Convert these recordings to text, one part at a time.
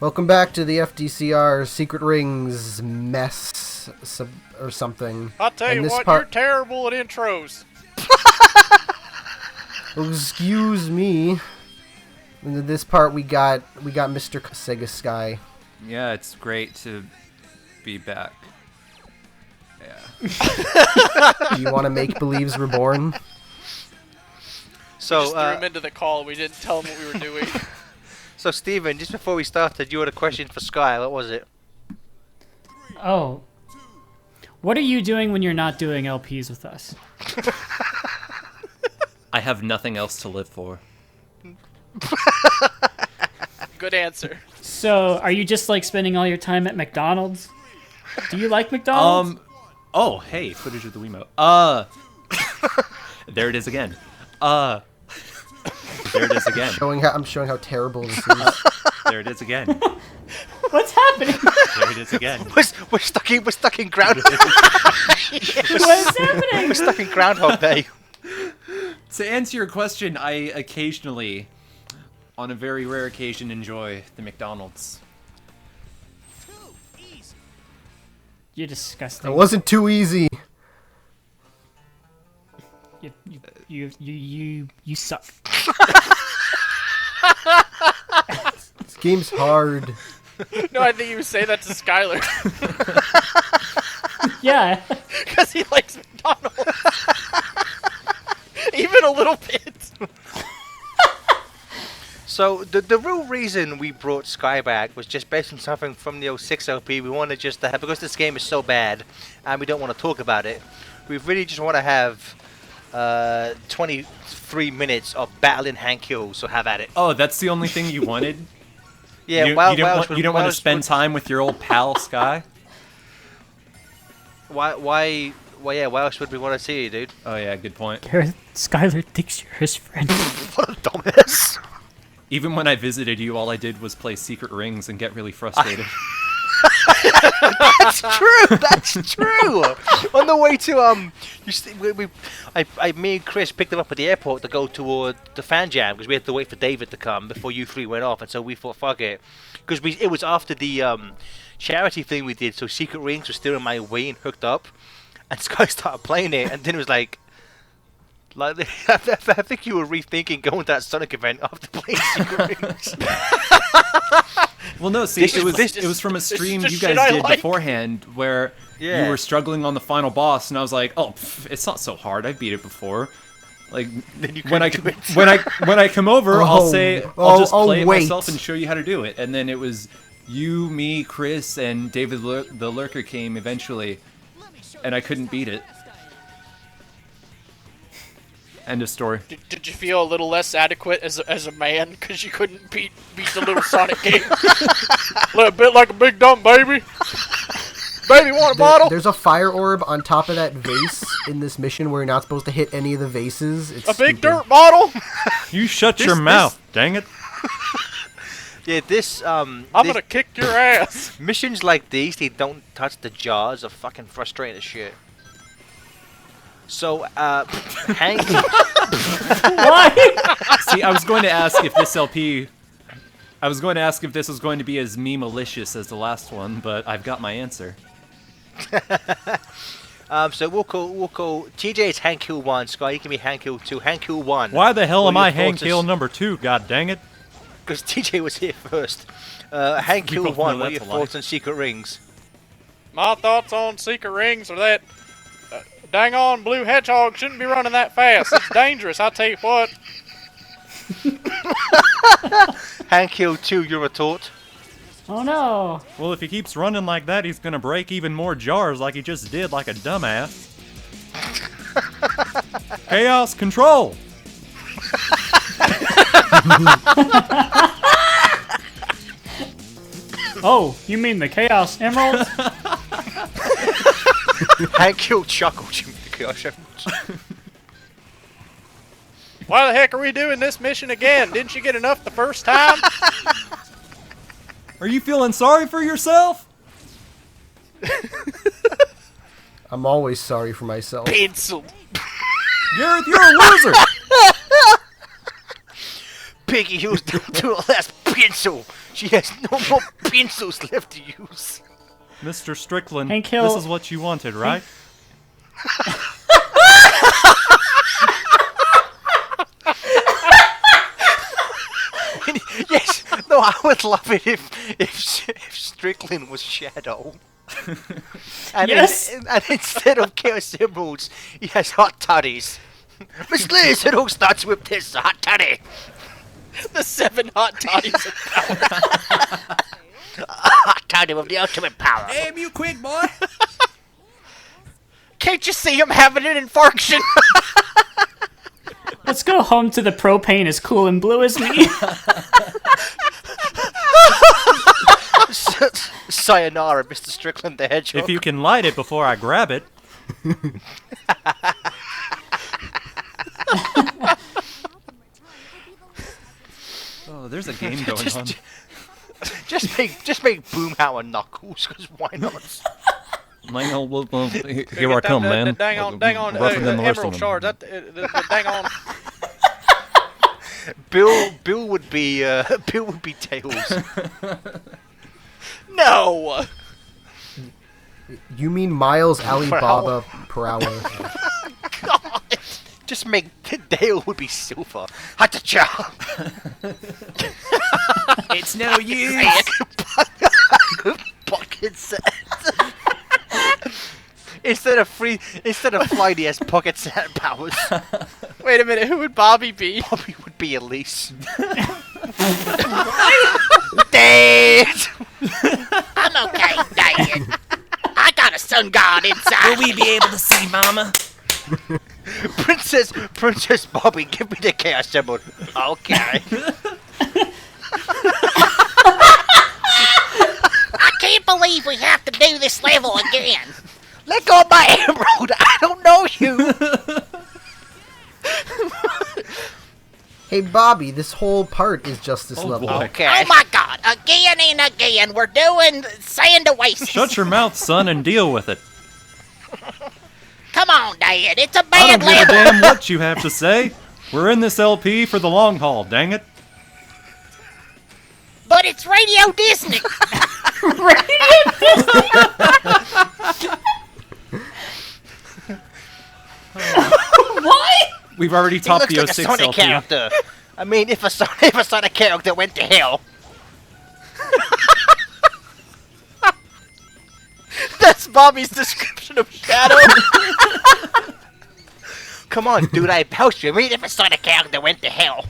Welcome back to the FTCR Secret Rings mess or something. I'll tell you what, you're terrible at intros. Excuse me. In this part, we got Mr. SegaSky. Yeah, it's great to be back. Yeah. Do you want to make believes reborn? So, we just threw him into the call. We didn't tell him what we were doing. So, Steven, just before we started, you had a question for Sky. What was it? Oh. What are you doing when you're not doing LPs with us? I have nothing else to live for. Good answer. So, are you just like spending all your time at McDonald's? Do you like McDonald's? Oh, hey, footage of the Wiimote. There it is again. There it is again. I'm showing how terrible this is. There it is again. What's happening? There it is again. We're stuck in Groundhog. What's happening? We're stuck in Groundhog Day. To answer your question, I occasionally, on a very rare occasion, enjoy the McDonald's. You're disgusting. It wasn't too easy. You suck. This game's hard. No, I think you would say that to Skylar. Yeah. Because he likes McDonald's. Even a little bit. So, the real reason we brought Sky back was just based on something from the 06 LP. We wanted just to have, because this game is so bad, and we don't want to talk about it, we really just want to have 23 minutes of battling Hank Hill, so have at it. Oh, that's the only thing you wanted? Yeah, you don't want to spend time with your old pal, Sky? Why else would we want to see you, dude? Oh yeah, good point. Skylar thinks you're his friend. What a dumbass. Even when I visited you, all I did was play Secret Rings and get really frustrated. That's true. That's true. On the way to me and Chris picked him up at the airport to go toward the fan jam because we had to wait for David to come before you three went off, and so we thought, fuck it, because it was after the charity thing we did, so Secret Rings was still in my way and hooked up, and Sky started playing it, and then it was like I think you were rethinking going to that Sonic event after playing Secret Rings. Well, no, see, it was from a stream you guys did beforehand where you were struggling on the final boss, and I was like, oh, it's not so hard. I beat it before. Like when I come over, I'll just play it myself and show you how to do it. And then it was you, me, Chris, and David the Lurker came eventually, and I couldn't beat it. End of story. Did you feel a little less adequate as a man because you couldn't beat the little Sonic game? A little bit like a big dumb baby. Baby, want a bottle? There's a fire orb on top of that vase in this mission where you're not supposed to hit any of the vases. It's a big stupid. dirt bottle? You shut your mouth, dang it. Yeah, I'm gonna kick your ass. Missions like these, they don't touch the jaws, are fucking frustrating as shit. So, Hank... Why? See, I was going to ask if this was going to be as me-malicious as the last one, but I've got my answer. So we'll call TJ is Hank Hill 1, Sky, you can be Hank Hill 2. Hank Hill 1. Why the hell am I Hank Hill number 2, god dang it? Because TJ was here first. Hank Hill 1, what are your thoughts on Secret Rings? My thoughts on Secret Rings are that dang on blue hedgehog shouldn't be running that fast. It's dangerous, I'll tell you what. Hank Hill 2, your retort. Oh no. Well, if he keeps running like that, he's gonna break even more jars like he just did, like a dumbass. Chaos control! Oh, you mean the Chaos Emeralds? Hank Hill chuckled, you mean the Chaos Emeralds. Why the heck are we doing this mission again? Didn't you get enough the first time? Are you feeling sorry for yourself? I'm always sorry for myself. Pencil. Gareth, you're a loser! Piggy Hill's down to the last pencil. She has no more pencils left to use. Mr. Strickland, Hank Hill- this is what you wanted, right? Yes. No, I would love it if Strickland was Shadow. And Yes. and instead of Chaos Emeralds, he has hot toddies. Miss Liz, it all starts with this hot toddy. The 7 hot toddies. Hot toddy with the ultimate power. Aim you quick, boy! Can't you see him having an infarction? Let's go home to the propane as cool and blue as me. Sayonara, Mr. Strickland the Hedgehog. If you can light it before I grab it. Oh, there's a game going on. Just make Boomhauer Knuckles, because why not? Well, here I come, man. Dang on, Rougher than the rest of Emerald them. Shard. Dang on. Bill would be Tails. No! You mean Miles Alibaba per hour? God! Just make Dale would be Silver. Hacha-cha! It's no use! Pocket set. Instead of flying, he has pocket set powers. Wait a minute, who would Bobby be? Bobby would be Elise. Dead! I'm okay, Dad. I got a sun god inside. Will we be able to see Mama? Princess Bobby, give me the Chaos Emerald. Okay. I can't believe we have to do this level again. Let go of my emerald. I don't know you. Hey, Bobby, this whole part is just this level. boy. Okay. Oh my god, again and again, we're doing Sand Oasis. Shut your mouth, son, and deal with it. Come on, Dad, it's a I bad don't give a level. damn what you have to say. We're in this LP for the long haul, dang it. But it's Radio Disney. What? We've already He topped looks the like a 06 Sonic LP. character. I mean, if a Sonic character went to hell. That's Bobby's description of Shadow. Come on, dude, I vouch you. I mean, if a Sonic character went to hell.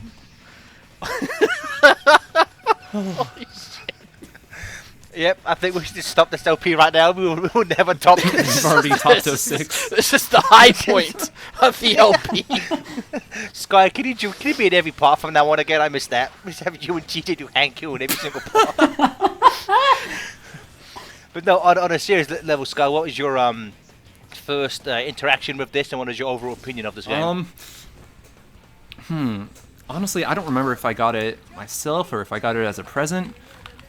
Yep, I think we should just stop this LP right now. We will never top this. We've already topped 06. This is the high point of the LP. Sky, can you be in every part from now on again? I missed that. We just have you and GJ do Hank Hill in every single part. But no, on a serious level, Sky, what was your first interaction with this, and what is your overall opinion of this game? Honestly, I don't remember if I got it myself or if I got it as a present,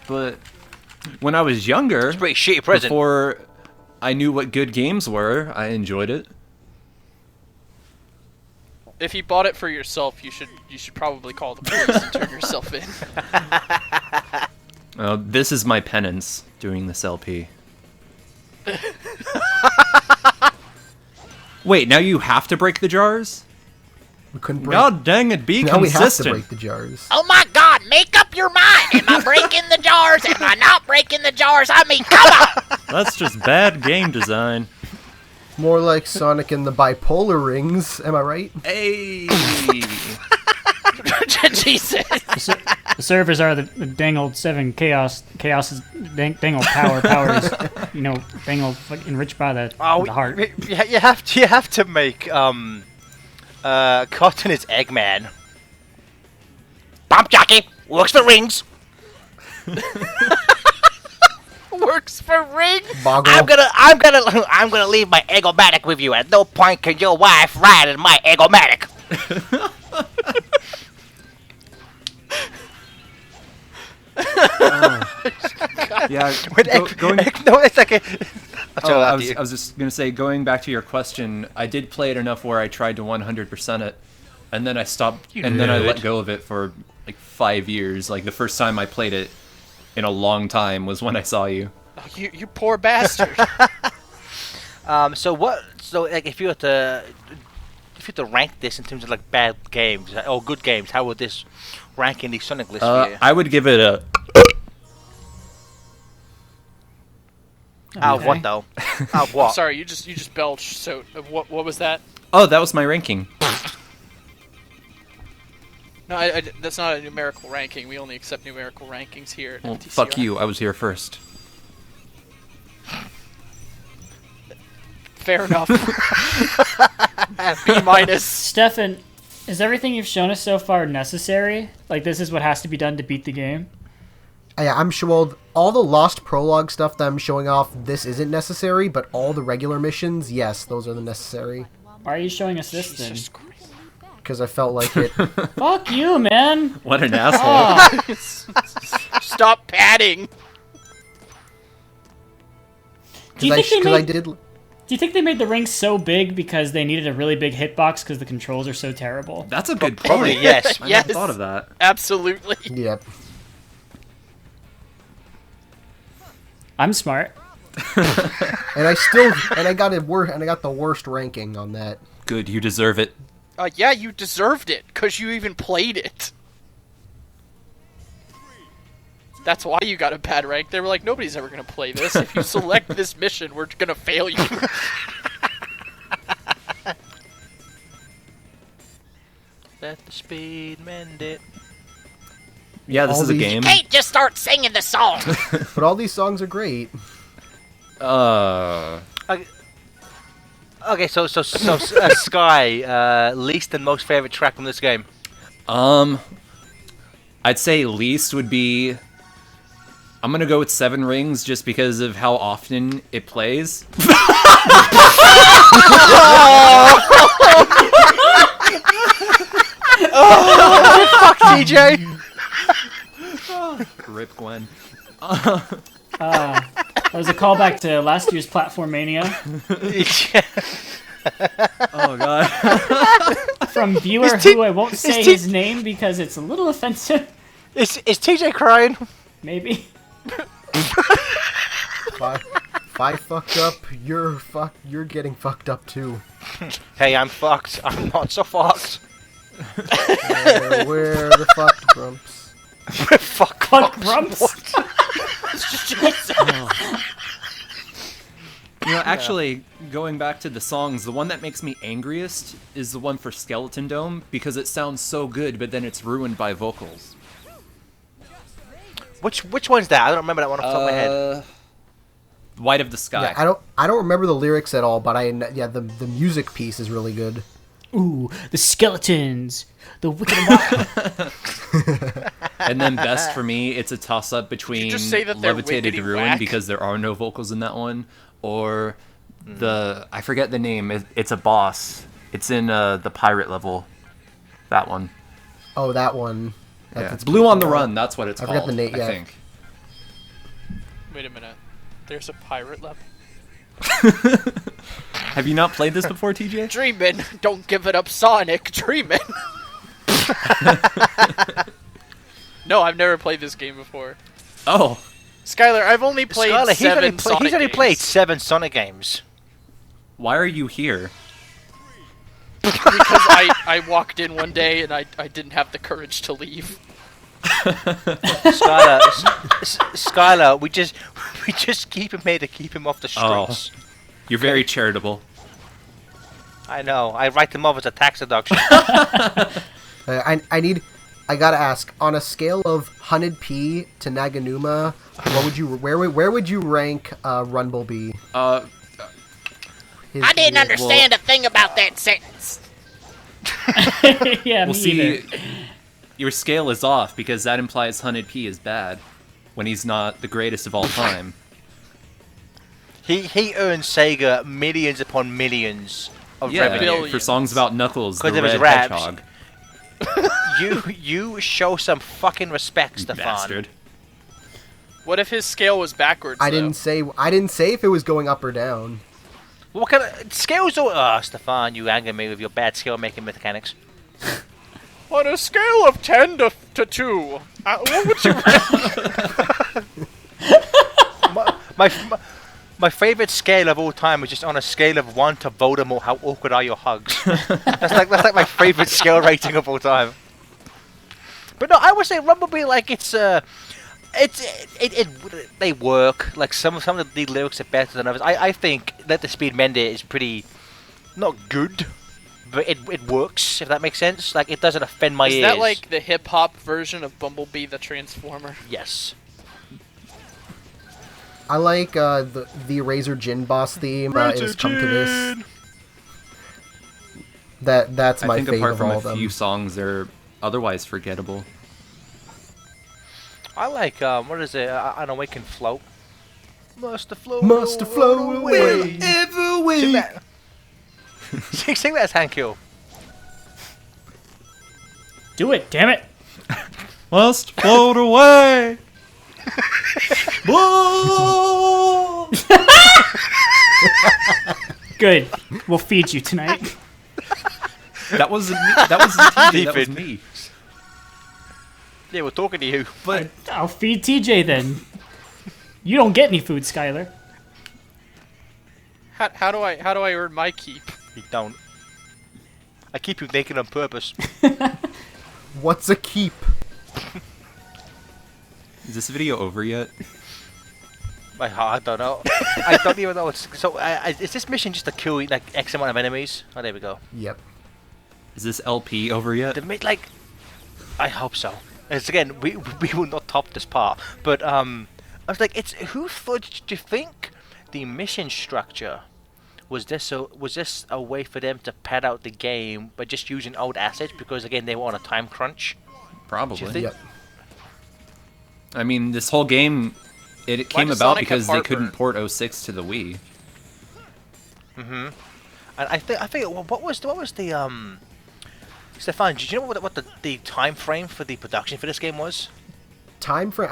but when I was younger, It's a pretty shitty present. before I knew what good games were, I enjoyed it. If you bought it for yourself, you should probably call the police and turn yourself in. This is my penance doing this LP. Wait, now you have to break the jars? We couldn't break. God dang it, be Now we have to consistent. break the jars. Oh my god, make up your mind. Am I breaking the jars? Am I not breaking the jars? I mean, come on. That's just bad game design. More like Sonic and the bipolar rings. Am I right? Hey! Jesus. The servers are the dangled 7 chaos's dangled powers. You know, dangled enriched by the heart. You have to make Cotton is Eggman. Bump jockey, works for rings. Works for ring. Boggle. I'm gonna leave my Eggomatic with you. At no point can your wife ride in my Eggomatic. Yeah, going... No, it's like a... I was just gonna say, going back to your question, I did play it enough where I tried to 100% it, and then I stopped, and then I let go of it for like 5 years. Like the first time I played it in a long time was when I saw you. Oh, you poor bastard. So like if you had to rank this in terms of like bad games or good games, how would this rank in the Sonic list for you? I would give it a. Out of what though? Out of what? Sorry, you just belched. So what was that? Oh, that was my ranking. No, that's not a numerical ranking. We only accept numerical rankings here at Well, FTCR. fuck you. I was here first. Fair enough. B-. Stefan, is everything you've shown us so far necessary? Like, this is what has to be done to beat the game? Yeah, I'm sure. Well, all the Lost Prologue stuff that I'm showing off, this isn't necessary. But all the regular missions, yes, those are the necessary. Why are you showing us this then? Because I felt like it. Fuck you, man! What an asshole. Stop padding. Do you think Do you think they made the ring so big because they needed a really big hitbox because the controls are so terrible? That's a good point. Probably yes. I never thought of that. Absolutely. Yep. I'm smart. And I got the worst ranking on that. Good, you deserve it. Yeah, you deserved it, because you even played it. That's why you got a bad rank. They were like, nobody's ever going to play this. If you select this mission, we're going to fail you. Let the speed mend it. Yeah, this is a game. Can't just start singing the song. But all these songs are great. Okay, so Sky, least and most favorite track from this game. I'd say least would be. I'm gonna go with Seven Rings just because of how often it plays. Fuck DJ. Rip Gwen. That was a callback to last year's Platform Mania Oh god. from viewer who I won't say his name because it's a little offensive. Is TJ crying? Maybe. If I fucked up, you're getting fucked up too. Hey, I'm fucked. I'm not so fucked. Where the fuck grumps? Fuck Grumps. You know, actually, going back to the songs, the one that makes me angriest is the one for Skeleton Dome because it sounds so good, but then it's ruined by vocals. Which one's that? I don't remember that one off the top of my head. White of the Sky. Yeah, I don't remember the lyrics at all, but the music piece is really good. Ooh, the skeletons, the wicked and wild. And then best for me, it's a toss-up between just say that they're Levitated wickety Ruin whack? because there are no vocals in that one, or I forget the name. It's a boss. It's in the pirate level. That one. Oh, that one. It's Blue on the Run. That's what it's called. I forgot the name. I Yeah. think. Wait a minute. There's a pirate level? Have you not played this before, TJ? Dreamin', don't give it up, Sonic. Dreamin'. No, I've never played this game before. Oh. Skylar, I've only played seven Sonic He's only games. played 7 Sonic games. Why are you here? Because I walked in one day and I didn't have the courage to leave. Skylar, we just keep him here to keep him off the streets. Oh, you're very charitable. I know. I write them off as a tax deduction. I gotta ask, on a scale of 100p to Naganuma, where would you rank Rumblebee? I didn't understand a thing about that sentence. Yeah, Well, me see, either. your scale is off because that implies 100p is bad when he's not the greatest of all time. He earned Sega millions upon millions of revenue. Billions. For songs about Knuckles, the Because of his red raps. hedgehog. You show some fucking respect, Stefan. Bastard. What if his scale was backwards? I though? didn't say if it was going up or down. What kind of scales do? Stefan, you anger me with your bad scale making mechanics. On a scale of 10 to 2, what would you rate? My favorite scale of all time is just on a scale of 1 to Voldemort. How awkward are your hugs? that's like my favorite scale rating of all time. But no, I would say Rumblebee, like they work. Like some of the lyrics are better than others. I think Let the Speed Mend It is pretty not good, but it works, if that makes sense. Like it doesn't offend my ears. Is that like the hip hop version of Bumblebee the Transformer? Yes. I like the Razor Jin boss theme. It has come to this. That's my favorite apart of from all a of them. few songs, they're otherwise forgettable. I like what is it? An Awakened Float. Must have flown away wherever we. Sing that. Sing that, Hankill. Do it, damn it! Must float away. Good. We'll feed you tonight. That wasn't me. That wasn't TJ. That was me. Yeah, we're talking to you. But I'll feed TJ then. You don't get any food, Skylar. How do I earn my keep? You don't. I keep you naked on purpose. What's a keep? is this video over yet? I don't know. I don't even know. So is this mission just to kill like X amount of enemies? Oh, there we go. Yep. Is this LP over yet? Like, I hope so. As again, we will not top this part. But I was like, who thought? Do you think the mission structure was this a way for them to pad out the game by just using old assets because again they were on a time crunch? Probably. Yep. I mean, this whole game, it came does about Sonic because have they couldn't heartburn? port 06 to the Wii. And I think what was the Stefan, did you know what the time frame for the production for this game was? Time frame?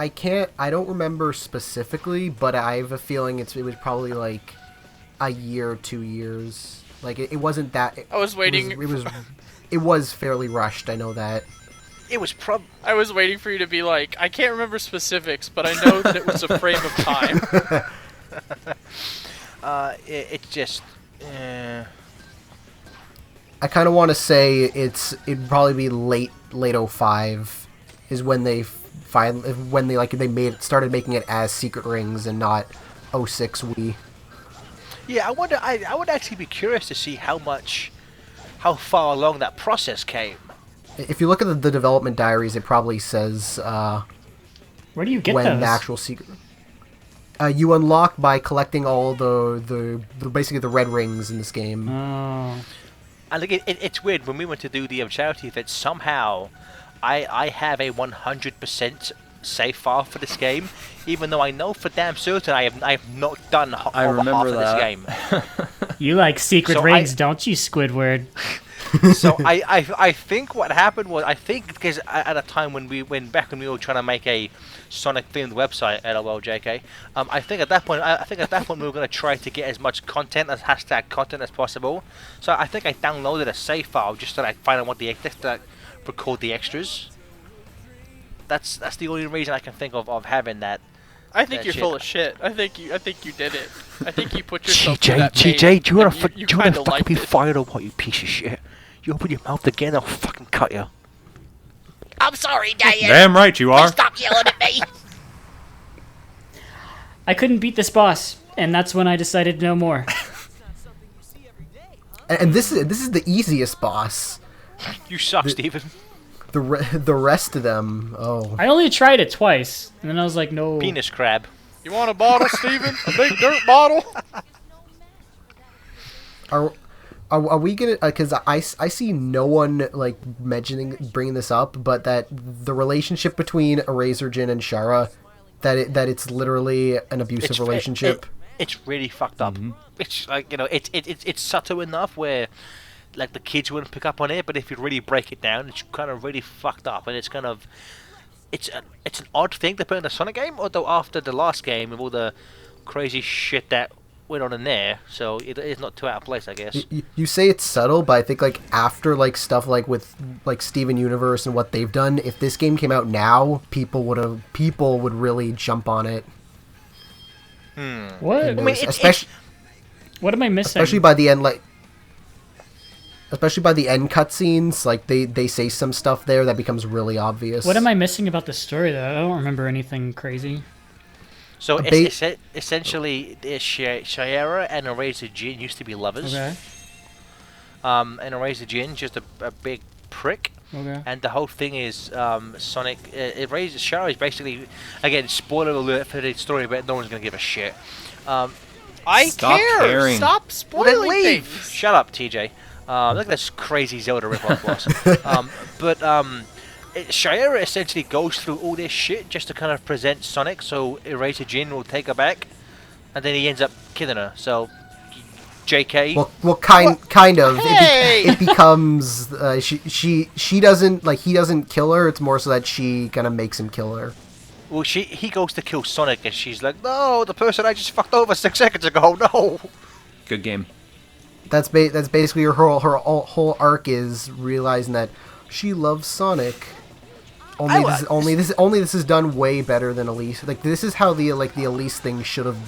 I don't remember specifically, but I have a feeling it was probably like a year or 2 years. Like it wasn't that. I was waiting. It was fairly rushed. I know that. It was I was waiting for you to be like, I can't remember specifics, but I know that it was a frame of time. It's just. I kind of want to say it'd probably be late 05 is when they started making it as Secret Rings and not 06 Wii. Yeah, I would actually be curious to see how far along that process came. If you look at the development diaries, it probably says Where do you get when those? the actual secret. You unlock by collecting all the basically the red rings in this game. Oh. And like, it's weird, when we went to do the charity event, somehow I have a 100% save file for this game, even though I know for damn certain I have not done half of this game. You like secret So rings, don't you, Squidward? So I think what happened was, I think because at a time when we were trying to make a Sonic themed website, LOL JK, I think at that point we were going to try to get as much content as #content as possible. So I think I downloaded a save file just to like find out just to record the extras. That's the only reason I can think of having that. I think That you're shit. full of shit. I think you did it. I think you put yourself through that TJ, pain, do you want and to kinda fucking liked be it. fired or what, you piece of shit? You open your mouth again, I'll fucking cut you. I'm sorry, Dad. Damn right you are. Stop yelling at me. I couldn't beat this boss, and that's when I decided no more. And this is the easiest boss. You suck, Steven. The rest of them, oh. I only tried it twice, and then I was like, no. Penis crab. You want a bottle, Steven? A big dirt bottle? Are we gonna? Because I see no one like bringing this up, but that the relationship between Eraserjin and Shara, that it's literally an abusive relationship. It's really fucked up. It's like, you know, it's subtle enough where like the kids wouldn't pick up on it, but if you really break it down, it's kind of really fucked up, and it's kind of it's an odd thing to put in a Sonic game. Although after the last game with all the crazy shit that went on in there, so it's not too out of place, I guess. You say it's subtle, but I think like after like stuff like with like Steven Universe and what they've done, if this game came out now, people would really jump on it. What? I mean, especially what am I missing? Especially by the end, cutscenes, like they say some stuff there that becomes really obvious. What am I missing about the story though? I don't remember anything crazy. So essentially, Shayera and Eraser Jin used to be lovers. Okay. And Eraser Jin just a big prick. Okay. And the whole thing is Sonic. Shayera is basically, again, spoiler alert for the story, but no one's gonna give a shit. I Stop care. caring. Stop spoiling leave. things. Shut up, TJ. Look at this crazy Zelda ripoff boss. Shayera essentially goes through all this shit just to kind of present Sonic, so Eraser Jin will take her back, and then he ends up killing her. So, JK. Well, kind of. Hey! It becomes she doesn't he doesn't kill her. It's more so that she kind of makes him kill her. Well, he goes to kill Sonic, and she's like, "No, the person I just fucked over 6 seconds ago. No." Good game. That's basically her whole arc is realizing that she loves Sonic. This is done way better than Elise. Like this is how the Elise thing should have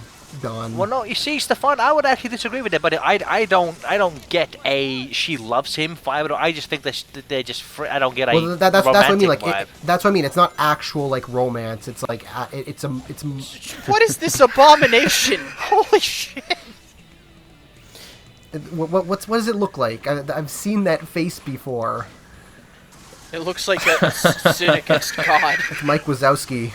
gone. Well, no, you see, Stefan, I would actually disagree with that, but I don't get a she loves him vibe. I just think that they're just I don't get a that's what I mean. Like vibe. that's what I mean. It's not actual like romance. It's like it's. What is this abomination? Holy shit! What does it look like? I've seen that face before. It looks like a sin against God. It's Mike Wazowski.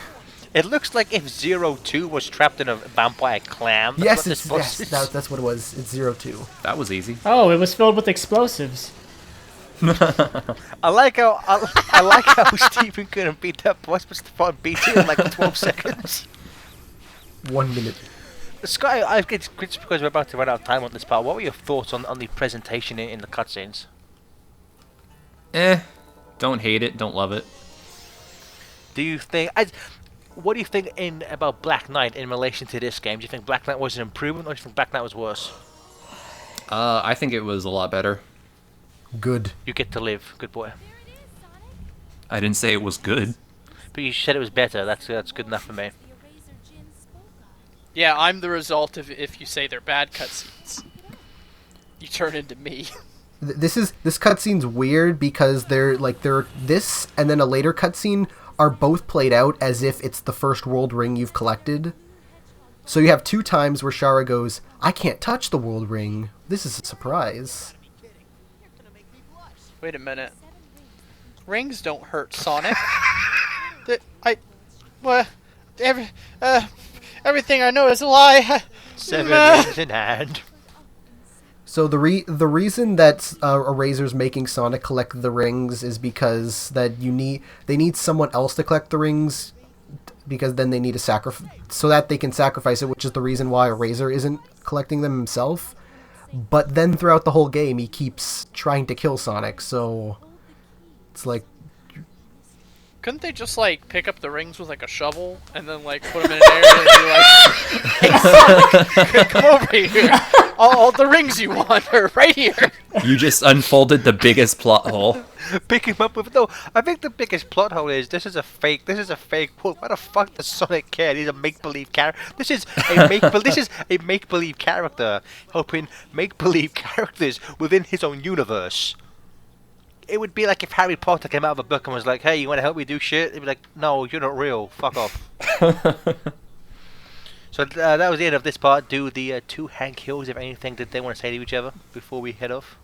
It looks like if 02 was trapped in a vampire clam. Yes, that's what it was. It's 02. That was easy. Oh, it was filled with explosives. I like how Stephen couldn't beat that boss, but Stefan beat it in like 12 seconds. 1 minute. Scott, it's because we're about to run out of time on this part. What were your thoughts on the presentation in the cutscenes? Don't hate it, don't love it. Do you think? What do you think about Black Knight in relation to this game? Do you think Black Knight was an improvement, or do you think Black Knight was worse? I think it was a lot better. Good. You get to live, good boy. I didn't say it was good. But you said it was better. That's good enough for me. Yeah, I'm the result of if you say they're bad cutscenes. You turn into me. This cutscene's weird because they're this and then a later cutscene are both played out as if it's the first world ring you've collected. So you have 2 times where Shara goes, "I can't touch the world ring. This is a surprise." Wait a minute. Rings don't hurt Sonic. Everything I know is a lie. 7 rings in hand. So the reason that Eraser's making Sonic collect the rings is because that they need someone else to collect the rings, because then they need a sacrifice so that they can sacrifice it, which is the reason why Eraser isn't collecting them himself. But then throughout the whole game, he keeps trying to kill Sonic. So it's like, couldn't they just pick up the rings with a shovel and then put them in an area and be like, "Hey, Sonic, come over here. All the rings you want are right here." You just unfolded the biggest plot hole. Pick him up with I think the biggest plot hole is this is a fake world. Why the fuck does Sonic care? He's a make-believe character. This is a make-believe character helping make-believe characters within his own universe. It would be like if Harry Potter came out of a book and was like, "Hey, you want to help me do shit?" He'd be like, "No, you're not real. Fuck off." So that was the end of this part. Do the 2 Hank Hills have anything that they want to say to each other before we head off?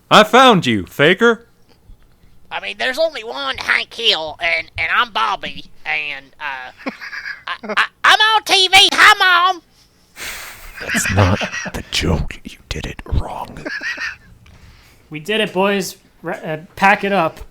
I found you, Faker. I mean, there's only one Hank Hill, and I'm Bobby, and I'm on TV. Hi, Mom. That's not the joke. You did it wrong. We did it, boys. Pack it up.